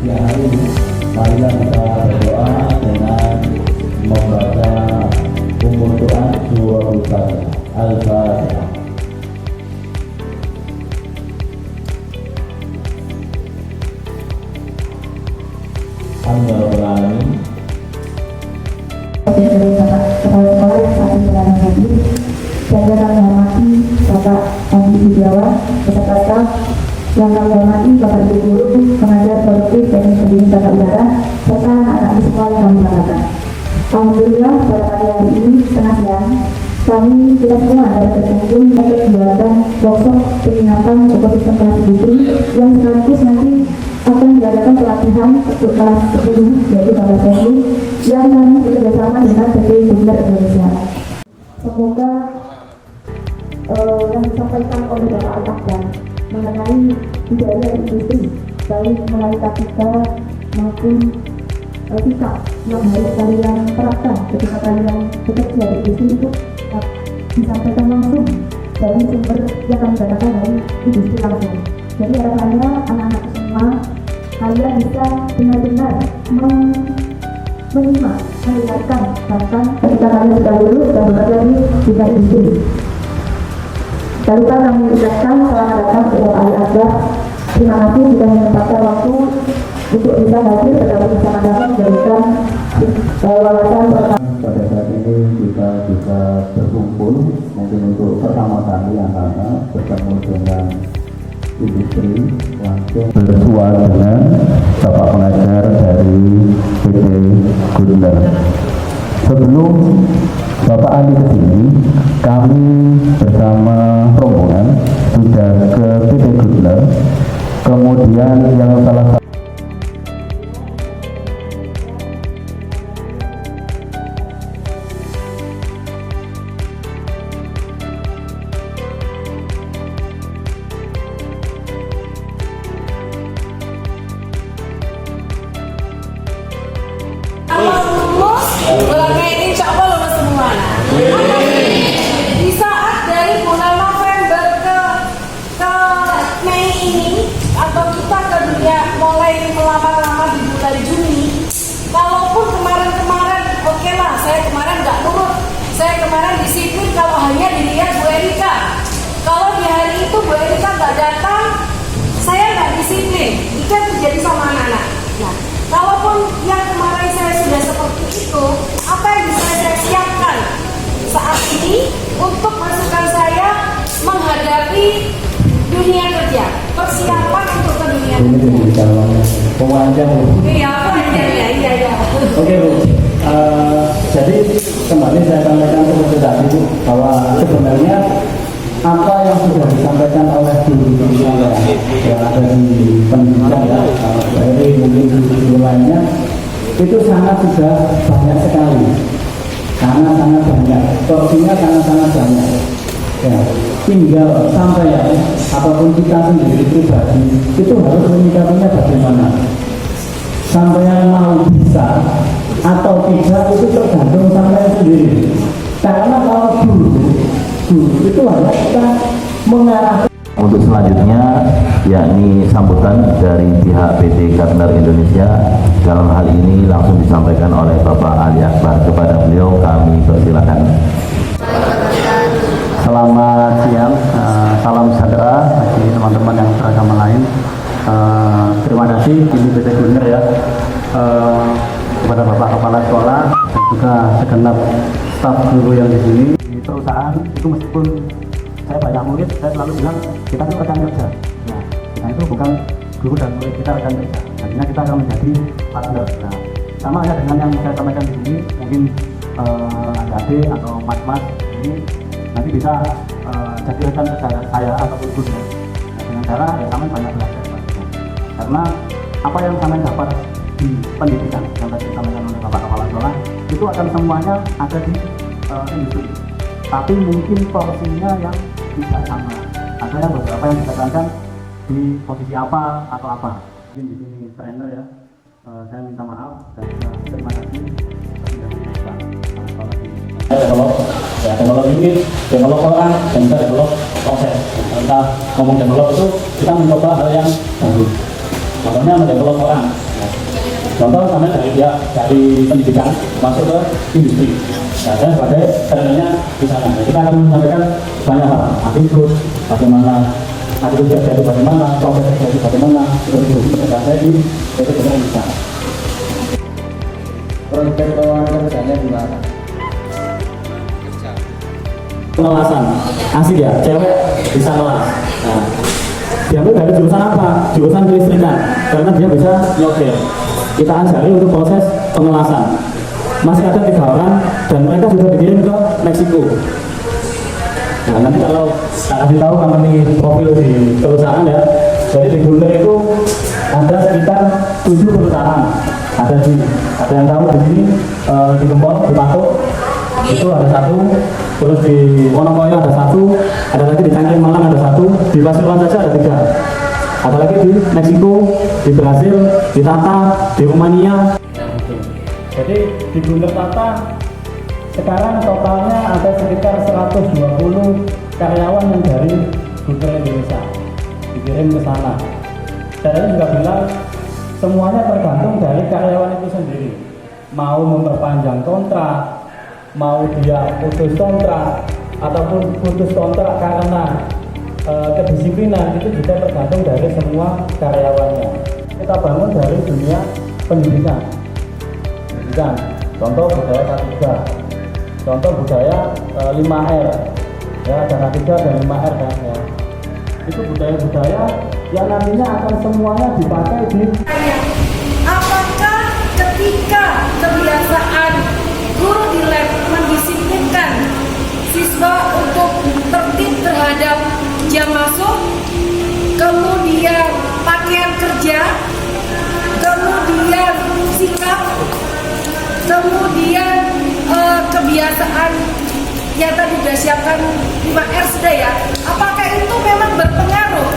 siang hari ini, marilah kita berdoa dengan membaca Ummul Quran surah Al-Fatihah. Alhamdulillah. Dari Bapak Kepala Sekolah yang saat ini berada hadir, dan yang kami hormati Bapak Andi Widiawan beserta staf, yang kami hormati Bapak Ibu Guru, pengajar produktif dan pendidik tata udara, serta anak-anak di sekolah yang kami banggakan. Alhamdulillah pada pagi hari ini setengah siang, kami kita semua dapat berkumpul untuk menjalankan workshop penyinapan ekosistem kelas industri yang sekaligus nanti akan diadakan pelatihan untuk kelas 10 yaitu kelas teknik yang kami bekerjasama dengan PT Gudler Indonesia. Semoga yang disampaikan oleh Bapak Al-Akbar mengenai budaya industri baik melalui taktika maupun sikap yang harus kalian terapkan ketika kalian bekerja di industri itu disampaikan langsung dari sumber yang kami dapatkan dari industri langsung. Jadi harapannya anak-anak semua kalian bisa benar-benar menyimak, mendengarkan bahkan ketika kalian sudah lulus dan bekerja di bidang industri. Lalu kami ucapkan selamat datang kepada Pak Al-Akbar. Terima kasih sudah menyempatkan waktu untuk bisa hadir bergabung bersama kami memberikan wawasan pertama. Pada saat ini kita bisa berkumpul mungkin untuk pertama kali anak-anak bertemu dengan industri langsung bersua dengan Bapak pengajar dari PT Gudler. Sebelum Bapak Ali ke sini, kami bersama rombongan sudah ke PT Gudler. Kemudian yang salah satu insya Allah lulus semua. Di saat dari bulan November ke Mei ini, atau kita ke dunia mulai melamar-lamar di bulan Juni. Kalaupun kemarin oke lah, saya kemarin nggak nurut, saya kemarin disiplin kalau hanya dilihat Bu Erika. Kalau di hari itu Bu Erika nggak datang, saya nggak disiplin. Itu yang terjadi sama anak-anak. Nah, kalaupun yang kemarin saya sudah seperti itu, apa yang bisa saya siapkan saat ini untuk masukan saya menghadapi dunia kerja, persiapan untuk ke dunia kerja. Pemanjang. Iya, pemanjang ya, iya. Oke Bu, jadi kembali saya sampaikan seperti tadi Bu, bahwa sebenarnya apa yang sudah disampaikan oleh guru-guru yang ada di pendidikan ya, dari mungkin guru lainnya itu sudah banyak sekali, sangat banyak, porsinya sangat banyak. Ya, tinggal sampai ya, apapun kita sendiri pribadi itu harus menyikapinya bagaimana. Sampai yang mau bisa atau tidak itu tergantung sampai sendiri. Karena kalau dulu itu hanya kita mengarah. Untuk selanjutnya yakni sambutan dari pihak PT Gudler Indonesia, dalam hal ini langsung disampaikan oleh Bapak Ali Akbar. Kepada beliau kami persilakan. Selamat siang, salam sejahtera bagi teman-teman yang beragama lain. Terima kasih ini PT Gudler ya, kepada Bapak Kepala Sekolah dan juga segenap staf guru yang di sini. Di perusahaan itu meskipun saya banyak murid, saya selalu bilang kita itu rekan kerja. Nah, kita itu bukan guru dan murid, kita rekan kerja. Nantinya kita akan menjadi partner. Nah, sama ya dengan yang saya sampaikan di sini, mungkin adik atau mas-mas ini nanti bisa jadi rekan kerja saya ataupun guru. Nah, dengan cara ya kami banyak belajar. Karena apa yang kami dapat di pendidikan yang tadi disampaikan oleh Bapak Kepala Sekolah itu akan semuanya ada di industri. Tapi mungkin porsinya yang tidak sama. Ada yang beberapa yang ditekankan di posisi apa atau apa. Mungkin di sini trainer ya. Saya minta maaf dan terima kasih sudah menyampaikan Develop ini, develop orang, dan kita develop proses. Kalau kita ngomong develop itu kita mencoba hal yang baru. Contohnya mendevelop orang. Contoh misalnya dari pendidikan masuk ke industri. Nah, saya sebagai trainingnya di sana. Nah, kita akan menyampaikan banyak hal. Attitude, bagaimana attitude kerja itu bagaimana, proses kerja itu bagaimana, seperti itu. Saya di PT Benar bisa. Prospek lowongan kerjanya gimana? Pengelasan, asik ya, cewek bisa ngelas. Nah, diambil dari jurusan apa? Jurusan kelistrikan, karena dia bisa nyotir. Kita ajari untuk proses pengelasan. Masih ada 3 orang dan mereka sudah dikirim ke Meksiko. Nah, nanti kalau saya kasih tahu kalau ini profil di perusahaan ya. Jadi di Guntur itu ada sekitar 7 perusahaan. Ada yang tahu di sini di Gempol, di Patok itu ada 1, terus di Wonokoyo ada 1, ada lagi di Cangkring Malang ada 1, di Pasuruan saja ada 3, ada lagi di Meksiko, di Brasil, di Tata, di Rumania. Jadi di Guntur Tata sekarang totalnya ada sekitar 120 karyawan yang dari Guntur Indonesia dikirim ke sana. Saya juga bilang semuanya tergantung dari karyawan itu sendiri. Mau memperpanjang kontrak, mau dia putus kontrak, ataupun putus kontrak karena kedisiplinan, itu juga tergantung dari semua karyawannya. Kita bangun dari dunia pendidikan. Contoh budaya K3, contoh budaya 5R, ya ada K3 dan 5R kan ya. Itu budaya-budaya yang nantinya akan semuanya dipakai di. Apakah ketika kebiasaan guru di lab mendisiplinkan siswa untuk tertib terhadap jam masuk, kemudian pakaian kerja, kemudian sikap, kemudian kebiasaan yang tadi sudah siapkan 5R sudah ya, apakah itu memang berpengaruh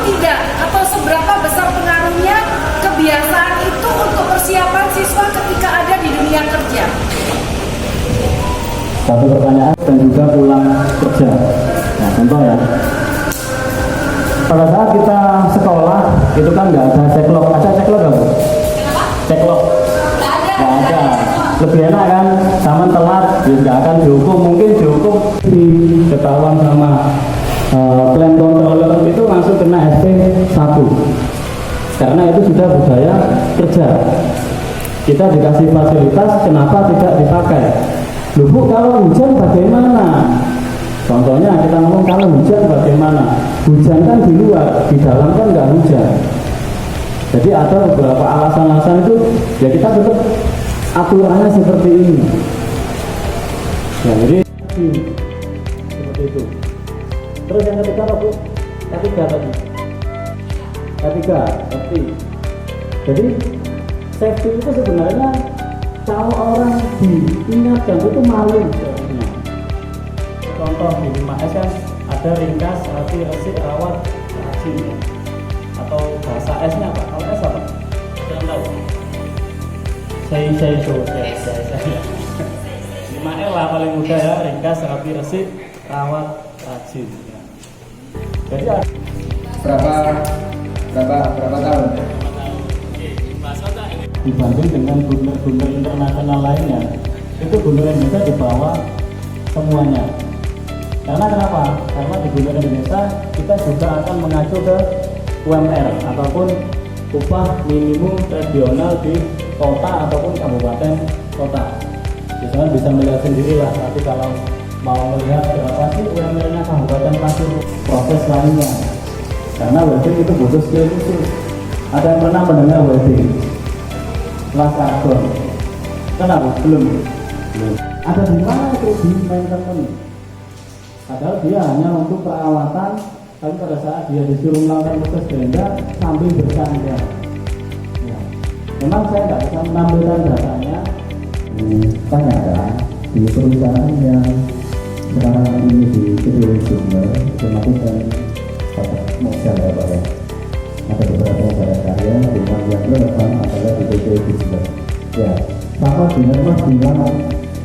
tidak, atau seberapa besar pengaruhnya kebiasaan itu untuk persiapan siswa ketika ada di dunia kerja? Satu pertanyaan dan juga pulang kerja. Nah, contoh ya, pada saat kita sekolah itu kan nggak ada ceklo, ada ceklo nggak Bu? Ceklo nggak ada. Lebih enak kan, sama telat ya nggak akan dihukum, mungkin dihukum ketahuan sama plan controller itu langsung kena SP 1 karena itu sudah budaya kerja. Kita dikasih fasilitas, kenapa tidak dipakai? Loh Bu, kalau hujan bagaimana? Contohnya kita ngomong kalau hujan bagaimana? Hujan kan di luar, di dalam kan nggak hujan. Jadi ada beberapa alasan-alasan itu ya kita tetap aturannya seperti ini. Ya, jadi seperti itu. Terus yang ketiga apa Bu? Ketiga tadi. Ketiga, safety. Jadi safety itu sebenarnya kalau orang diingatkan itu malu sebenarnya. Contoh di 5S kan ada ringkas, rapi, resik, rawat, rajin. Atau bahasa S-nya apa? Kalau S apa? Jangan tahu. Saya 5L lah paling mudah ya, ringkas, rapi, resik, rawat, rajin. Jadi berapa tahun? Dibanding dengan guntur internasional lainnya, itu guntur Indonesia di bawah semuanya. Karena kenapa? Karena di guntur Indonesia kita juga akan mengacu ke UMR ataupun upah minimum regional di kota ataupun kabupaten kota. Misalnya bisa melihat sendiri lah, tapi kalau mau melihat berapa sih UMR-nya kabupaten Pasuruan, proses lainnya. Karena welding itu butuh skill khusus. Ada yang pernah mendengar welding? Kelas karbon. Kenapa? Belum. Ada di mana itu di maintenance? Padahal dia hanya untuk perawatan, tapi pada saat dia disuruh melakukan proses ganda sambil bersandar. Ya. Memang saya nggak bisa menampilkan datanya. Tanya ya, di perusahaan yang sekarang ini di Kediri Sumber, otomatis kan modal ya Pak ya. Ada beberapa modal karya, dengan yang relevan adalah di PT Sumber. Ya, sama dengan Mas bilang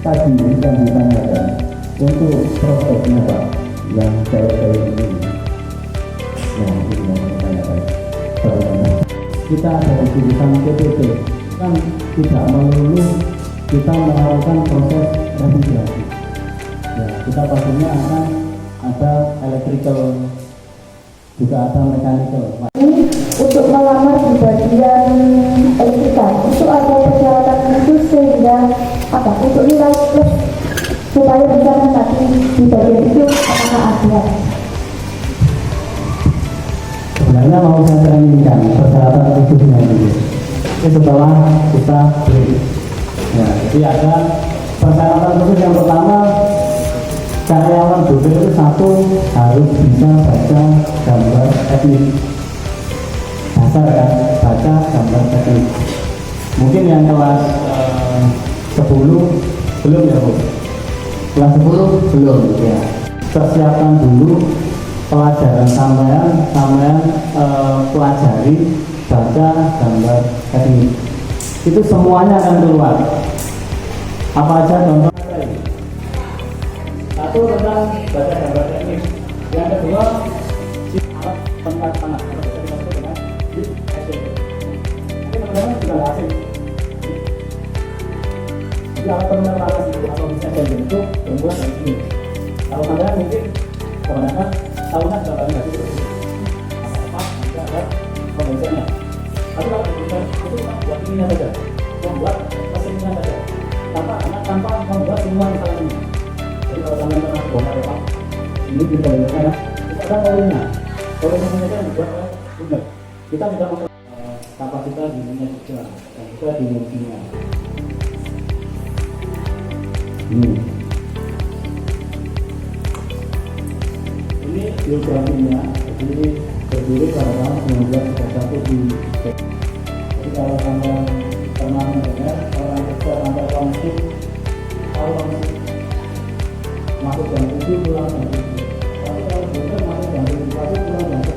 tadi kan ditanyakan untuk prospeknya Pak, yang cewek-cewek ini. Nah, ini yang ditanyakan. Bagaimana? kita ada di jurusan PPT kan tidak melulu kita melakukan proses remediasi. Ya, kita pastinya akan ada electrical, juga ada mechanical. Untuk melamar di bagian elektrika itu ada persyaratan khusus sehingga untuk nilai plus supaya bisa nanti di bagian itu apakah ada. Sebenarnya mau saya trainingkan persyaratan khususnya itu setelah kita beli. Ya, jadi ada persyaratan khusus yang pertama, karyawan BPT itu satu harus bisa baca gambar teknik dasar kan, baca gambar teknik. Mungkin yang kelas 10 belum ya Bu? Kelas 10 belum ya. Persiapkan dulu pelajaran sampean pelajari baca gambar teknik. Itu semuanya akan keluar. Apa aja contoh? Satu tentang baca gambar teknik. Yang kedua, alat pengat tanah. Mungkin teman-teman juga nggak asing. Jadi alat pengat tanah itu atau bisa itu berbuat dari ini. Kalau kalian mungkin kebanyakan tahunan nggak banyak itu. Apa ada pembacaannya. Tapi kalau kita itu buat ini saja, membuat kesenian saja, tanpa membuat semua misalnya ini. Jadi kalau kalian pernah bongkar ya Pak, ini kita lihat ya, kita ada poinnya. Poinnya kan dibuat oleh benar. Kita tidak mau kapasitas dirinya juga, dan juga dimensinya. Ini biografinya, jadi berdiri pada tahun 1931 di. Jadi kalau kalian pernah mendengar orang kerja sampai konflik, tahu konflik masuk jam 7 pulang jam 7. Tapi kalau bukan masuk jam 7 pagi pulang jam 11.